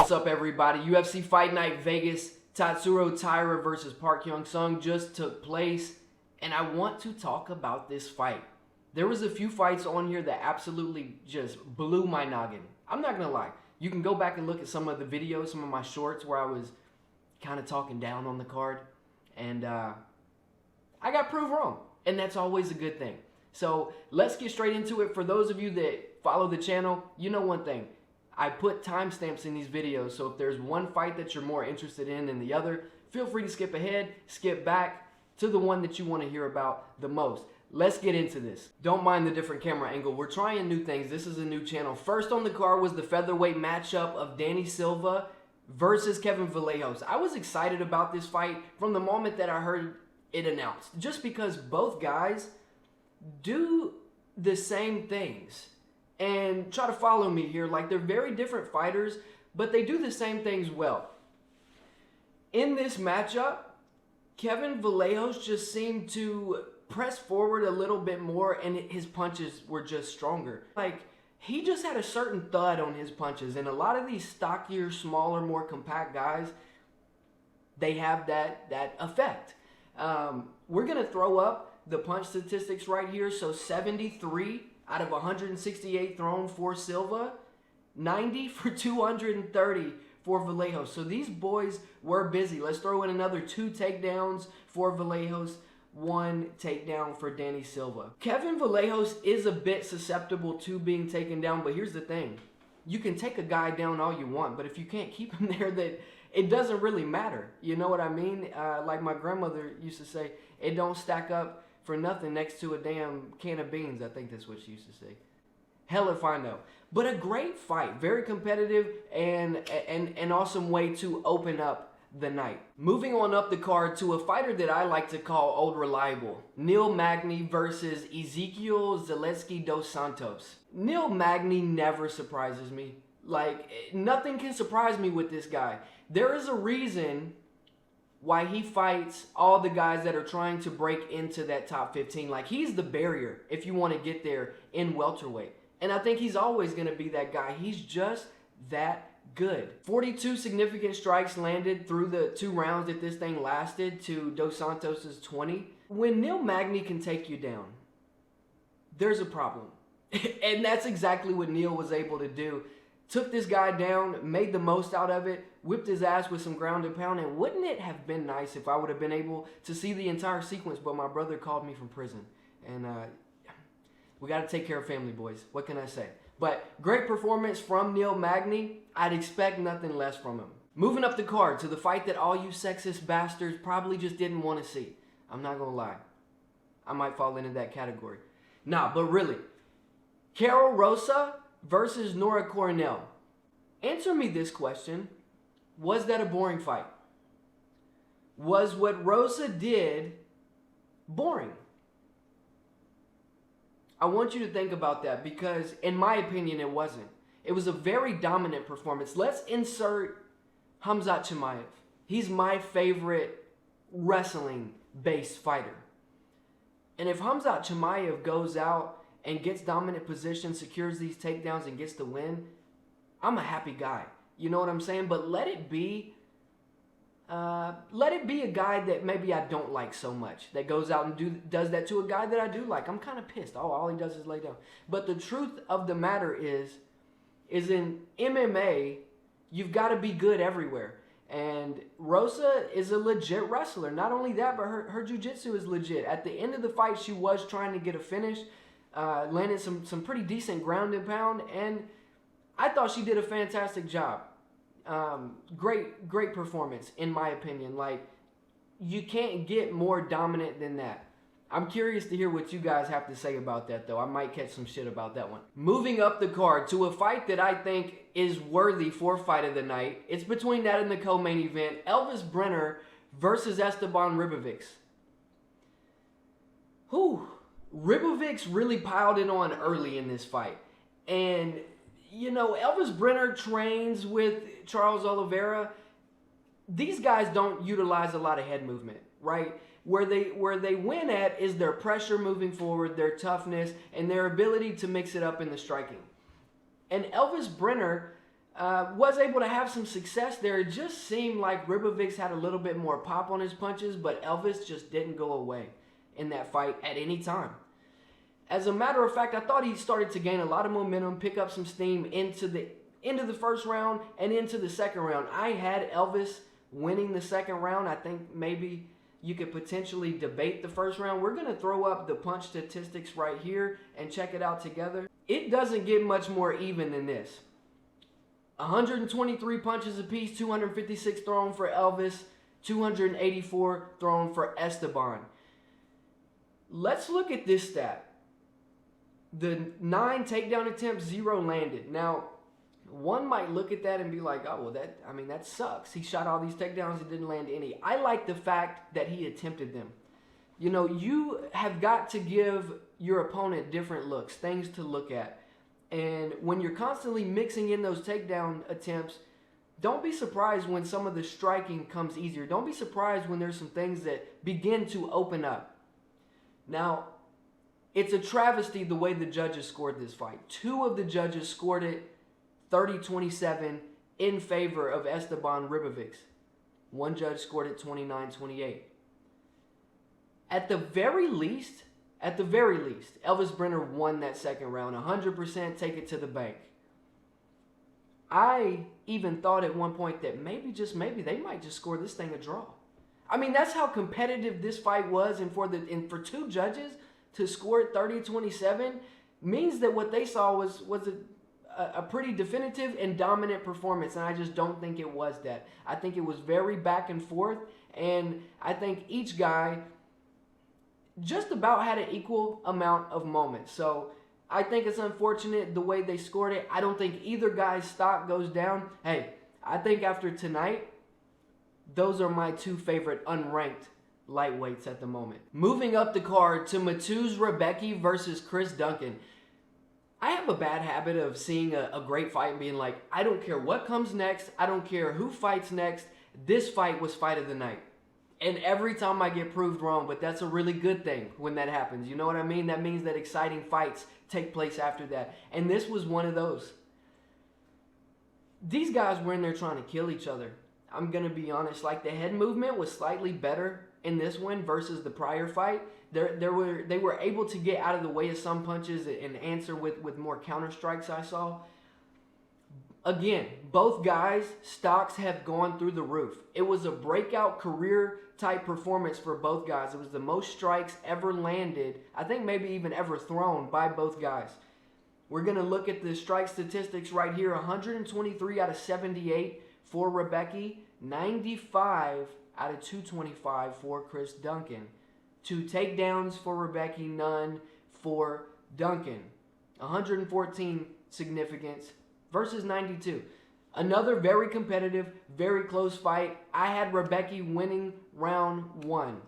What's up, everybody? UFC Fight Night Vegas, Tatsuro Taira versus Park Hyung-sung just took place, and I want to talk about this fight. There was a few fights on here that absolutely just blew my noggin. I'm not gonna lie. You can go back and look at some of the videos, some of my shorts where I was kind of talking down on the card, and I got proved wrong, and that's always a good thing. So let's get straight into it. For those of you that follow the channel, you know one thing. I put timestamps in these videos, so if there's one fight that you're more interested in than the other, feel free to skip ahead, skip back to the one that you want to hear about the most. Let's get into this. Don't mind the different camera angle. We're trying new things. This is a new channel. First on the card was the featherweight matchup of Danny Silva versus Kevin Vallejos. I was excited about this fight from the moment that I heard it announced, just because both guys do the same things. And try to follow me here, like they're very different fighters, but they do the same things well. In this matchup, Kevin Vallejos just seemed to press forward a little bit more, and his punches were just stronger. Like, he just had a certain thud on his punches, and a lot of these stockier, smaller, more compact guys, they have that effect. We're going to throw up the punch statistics right here. So 73 out of 168 thrown for Silva, 90 for 230 for Vallejos. So these boys were busy. Let's throw in another 2 takedowns for Vallejos, 1 takedown for Danny Silva. Kevin Vallejos is a bit susceptible to being taken down, but here's the thing. You can take a guy down all you want, but if you can't keep him there, that it doesn't really matter. You know what I mean? Like my grandmother used to say, it don't stack up for nothing next to a damn can of beans. I think that's what she used to say. Hell if I know. But a great fight. Very competitive and an awesome way to open up the night. Moving on up the card to a fighter that I like to call old reliable. Neil Magny versus Ezekiel Zaleski dos Santos. Neil Magny never surprises me. Like, nothing can surprise me with this guy. There is a reason why he fights all the guys that are trying to break into that top 15. Like, he's the barrier if you want to get there in welterweight. And I think he's always going to be that guy. He's just that good. 42 significant strikes landed through the 2 rounds that this thing lasted to Dos Santos' 20. When Neil Magny can take you down, there's a problem. And that's exactly what Neil was able to do. Took this guy down, made the most out of it, whipped his ass with some ground and pound. And wouldn't it have been nice if I would have been able to see the entire sequence, but my brother called me from prison. And we got to take care of family, boys. What can I say? But great performance from Neil Magny. I'd expect nothing less from him. Moving up the card to the fight that all you sexist bastards probably just didn't want to see. I'm not going to lie. I might fall into that category. Nah, but really. Carol Rosa versus Nora Coronel. Answer me this question. Was that a boring fight? Was what Rosa did boring? I want you to think about that, because in my opinion it wasn't. It was a very dominant performance. Let's insert Khamzat Chimaev. He's my favorite wrestling-based fighter. And if Khamzat Chimaev goes out and gets dominant position, secures these takedowns, and gets the win, I'm a happy guy. You know what I'm saying? But let it be a guy that maybe I don't like so much, that goes out and does that to a guy that I do like. I'm kind of pissed. Oh, all he does is lay down. But the truth of the matter is in MMA, you've got to be good everywhere. And Rosa is a legit wrestler. Not only that, but her jiu-jitsu is legit. At the end of the fight, she was trying to get a finish. Landed some pretty decent ground and pound, and I thought she did a fantastic job. Great performance, in my opinion. Like, you can't get more dominant than that. I'm curious to hear what you guys have to say about that, though. I might catch some shit about that one. Moving up the card to a fight that I think is worthy for fight of the night. It's between that and the co-main event. Elvis Brener versus Esteban Ribovics. Whew. Ribovics really piled it on early in this fight. And, you know, Elvis Brener trains with Charles Oliveira. These guys don't utilize a lot of head movement, right? Where they win at is their pressure moving forward, their toughness, and their ability to mix it up in the striking. And Elvis Brener was able to have some success there. It just seemed like Ribovics had a little bit more pop on his punches, but Elvis just didn't go away in that fight at any time. As a matter of fact, I thought he started to gain a lot of momentum, pick up some steam into the first round and into the second round. I had Elvis winning the second round. I think maybe you could potentially debate the first round. We're going to throw up the punch statistics right here and check it out together. It doesn't get much more even than this. 123 punches apiece, 256 thrown for Elvis, 284 thrown for Esteban. Let's look at this stat. The 9 takedown attempts, 0 landed. Now, one might look at that and be like, oh, well, that sucks. He shot all these takedowns and didn't land any. I like the fact that he attempted them. You know, you have got to give your opponent different looks, things to look at. And when you're constantly mixing in those takedown attempts, don't be surprised when some of the striking comes easier. Don't be surprised when there's some things that begin to open up. Now, it's a travesty the way the judges scored this fight. 2 of the judges scored it 30-27 in favor of Esteban Ribovics. 1 judge scored it 29-28. At the very least, Elvis Brener won that second round. 100% take it to the bank. I even thought at one point that maybe, just maybe, they might just score this thing a draw. I mean, that's how competitive this fight was, and for 2 judges to score it 30-27 means that what they saw was a pretty definitive and dominant performance, and I just don't think it was that. I think it was very back and forth, and I think each guy just about had an equal amount of moments. So I think it's unfortunate the way they scored it. I don't think either guy's stock goes down. Hey, I think after tonight, those are my 2 favorite unranked lightweights at the moment. Moving up the card to Mateusz Rebecki versus Chris Duncan. I have a bad habit of seeing a great fight and being like, I don't care what comes next. I don't care who fights next. This fight was fight of the night. And every time I get proved wrong, but that's a really good thing when that happens. You know what I mean? That means that exciting fights take place after that. And this was one of those. These guys were in there trying to kill each other. I'm going to be honest. Like, the head movement was slightly better in this one versus the prior fight. They were able to get out of the way of some punches and answer with more counter strikes I saw. Again, both guys' stocks have gone through the roof. It was a breakout career type performance for both guys. It was the most strikes ever landed, I think maybe even ever thrown, by both guys. We're going to look at the strike statistics right here. 123 out of 78 for Rebecki. 95 out of 225 for Chris Duncan. 2 takedowns for Rebecki, none for Duncan. 114 significance versus 92. Another very competitive, very close fight. I had Rebecki winning round 1.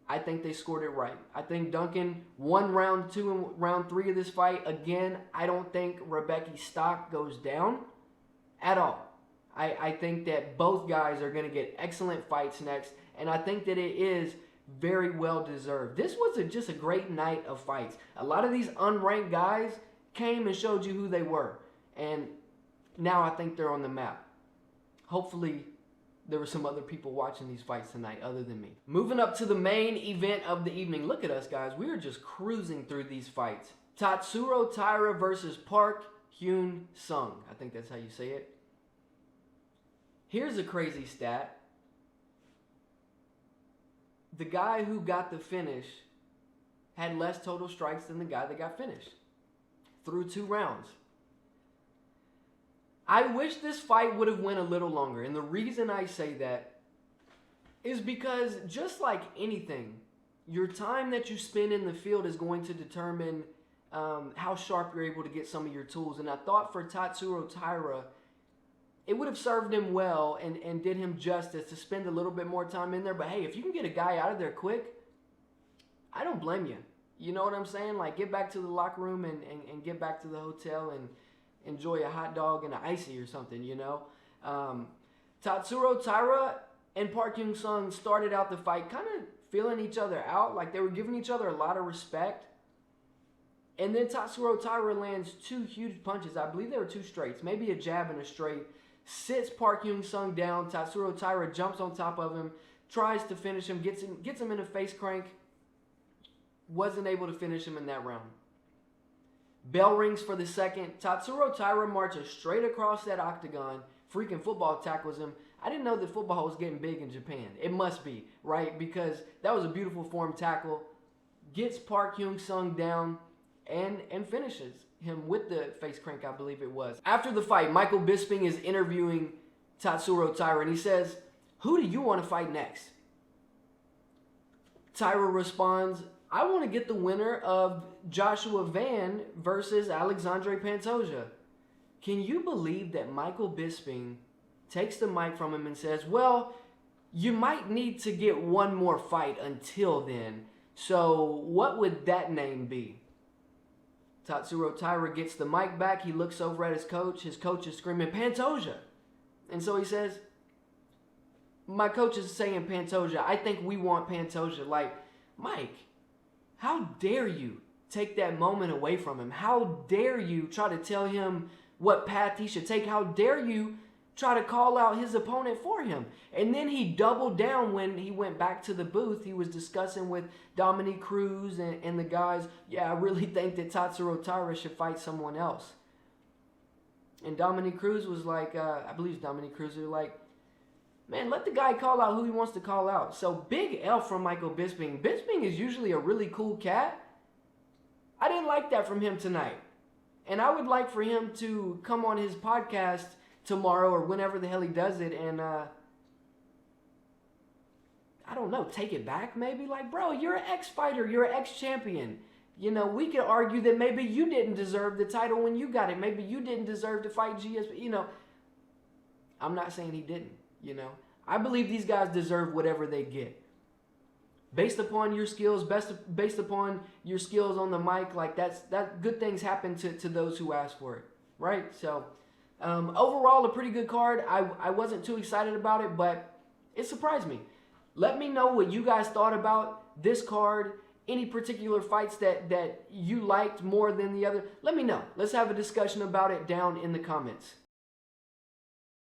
I think they scored it right. I think Duncan won round 2 and round 3 of this fight. Again, I don't think Rebecki's stock goes down at all. I think that both guys are going to get excellent fights next, and I think that it is very well deserved. This was just a great night of fights. A lot of these unranked guys came and showed you who they were, and now I think they're on the map. Hopefully there were some other people watching these fights tonight other than me. Moving up to the main event of the evening. Look at us, guys. We are just cruising through these fights. Tatsuro Taira versus Park Hyun-sung. I think that's how you say it. Here's a crazy stat. The guy who got the finish had less total strikes than the guy that got finished through 2 rounds. I wish this fight would have went a little longer. And the reason I say that is because, just like anything, your time that you spend in the field is going to determine how sharp you're able to get some of your tools. And I thought for Tatsuro Taira, it would have served him well and did him justice to spend a little bit more time in there. But hey, if you can get a guy out of there quick, I don't blame you. You know what I'm saying? Like, get back to the locker room and get back to the hotel and enjoy a hot dog and an icy or something, you know. Tatsuro Taira and Park Hyun-sung started out the fight kind of feeling each other out. Like, they were giving each other a lot of respect. And then Tatsuro Taira lands 2 huge punches. I believe there were 2 straights, maybe a jab and a straight. Sits Park Young-sung down. Tatsuro Taira jumps on top of him, tries to finish him, gets him in a face crank. Wasn't able to finish him in that round. Bell rings for the second. Tatsuro Taira marches straight across that octagon. Freaking football tackles him. I didn't know that football was getting big in Japan. It must be, right? Because that was a beautiful form tackle. Gets Park Young-sung down and finishes him with the face crank, I believe it was. After the fight, Michael Bisping is interviewing Tatsuro Taira, and he says, "Who do you want to fight next?" Taira responds, "I want to get the winner of Joshua Van versus Alexandre Pantoja." Can you believe that Michael Bisping takes the mic from him and says, "Well, you might need to get one more fight until then. So what would that name be?" Tatsuro Taira gets the mic back. He looks over at his coach. His coach is screaming, "Pantoja." And so he says, "My coach is saying Pantoja. I think we want Pantoja." Like, Mike, how dare you take that moment away from him? How dare you try to tell him what path he should take? How dare you try to call out his opponent for him? And then he doubled down when he went back to the booth. He was discussing with Dominique Cruz and the guys, "Yeah, I really think that Tatsuro Taira should fight someone else." And Dominique Cruz was like, I believe it's Dominique Cruz, who was like, "Man, let the guy call out who he wants to call out." So big L from Michael Bisping. Bisping is usually a really cool cat. I didn't like that from him tonight. And I would like for him to come on his podcast tomorrow or whenever the hell he does it and, I don't know, take it back maybe? Like, bro, you're an ex-fighter. You're an ex-champion. You know, we could argue that maybe you didn't deserve the title when you got it. Maybe you didn't deserve to fight GSP. You know, I'm not saying he didn't, you know. I believe these guys deserve whatever they get. Based upon your skills, based upon your skills on the mic, like that good things happen to those who ask for it, right? So, overall, a pretty good card. I wasn't too excited about it, but it surprised me. Let me know what you guys thought about this card. Any particular fights that you liked more than the other. Let me know. Let's have a discussion about it down in the comments.